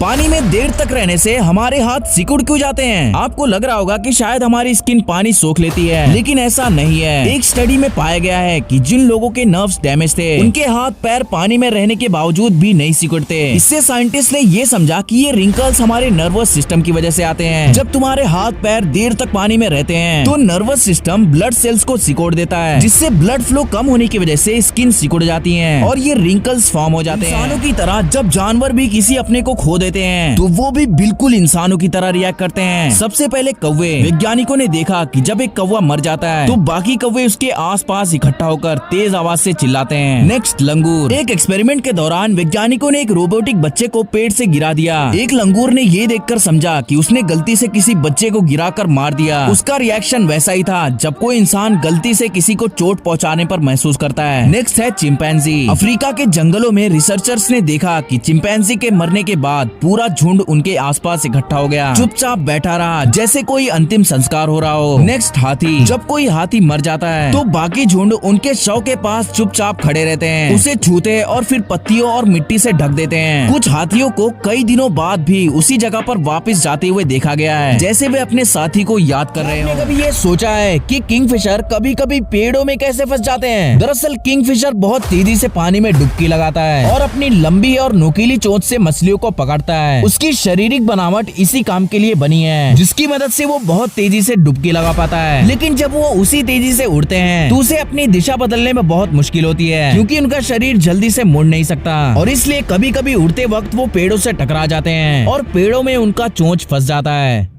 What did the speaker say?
पानी में देर तक रहने से हमारे हाथ सिकुड़ क्यों जाते हैं? आपको लग रहा होगा कि शायद हमारी स्किन पानी सोख लेती है, लेकिन ऐसा नहीं है। एक स्टडी में पाया गया है कि जिन लोगों के नर्व्स डैमेज थे, उनके हाथ पैर पानी में रहने के बावजूद भी नहीं सिकुड़ते। इससे साइंटिस्ट ने ये समझा कि ये रिंकल्स हमारे नर्वस सिस्टम की वजह से आते हैं। जब तुम्हारे हाथ पैर देर तक पानी में रहते हैं तो नर्वस सिस्टम ब्लड सेल्स को सिकोड़ देता है, जिससे ब्लड फ्लो कम होने की वजह से स्किन सिकुड़ जाती है और ये रिंकल्स फॉर्म हो जाते हैं। इंसानों की तरह जब जानवर भी किसी अपने को खो देते हैं तो वो भी बिल्कुल इंसानों की तरह रिएक्ट करते हैं। सबसे पहले कौवे। वैज्ञानिकों ने देखा कि जब एक कौवा मर जाता है तो बाकी कौवे उसके आसपास इकट्ठा होकर तेज आवाज से चिल्लाते हैं। नेक्स्ट, लंगूर। एक एक्सपेरिमेंट के दौरान वैज्ञानिकों ने एक रोबोटिक बच्चे को पेड़ से गिरा दिया। एक लंगूर ने ये देखकर समझा कि उसने गलती से किसी बच्चे को गिराकर मार दिया। उसका रिएक्शन वैसा ही था जब कोई इंसान गलती से किसी को चोट पहुंचाने पर महसूस करता है। नेक्स्ट है चिंपैंजी। अफ्रीका के जंगलों में रिसर्चर्स ने देखा कि चिंपैंजी के मरने के बाद पूरा झुंड उनके आसपास इकट्ठा हो गया, चुपचाप बैठा रहा जैसे कोई अंतिम संस्कार हो रहा हो। नेक्स्ट, हाथी। जब कोई हाथी मर जाता है तो बाकी झुंड उनके शव के पास चुपचाप खड़े रहते हैं, उसे छूते और फिर पत्तियों और मिट्टी से ढक देते हैं। कुछ हाथियों को कई दिनों बाद भी उसी जगह पर वापस जाते हुए देखा गया है, जैसे वे अपने साथी को याद कर रहे हो। कभी ये सोचा है कि किंगफिशर कभी कभी पेड़ों में कैसे फंस जाते हैं? दरअसल किंगफिशर बहुत तेजी से पानी में डुबकी लगाता है और अपनी लंबी और नुकीली चोंच से मछलियों को पकड़ता है। उसकी शारीरिक बनावट इसी काम के लिए बनी है, जिसकी मदद से वो बहुत तेजी से डुबकी लगा पाता है। लेकिन जब वो उसी तेजी से उड़ते हैं तो उसे अपनी दिशा बदलने में बहुत मुश्किल होती है, क्योंकि उनका शरीर जल्दी से मुड़ नहीं सकता और इसलिए कभी कभी उड़ते वक्त वो पेड़ों से टकरा जाते हैं और पेड़ों में उनका चोंच फंस जाता है।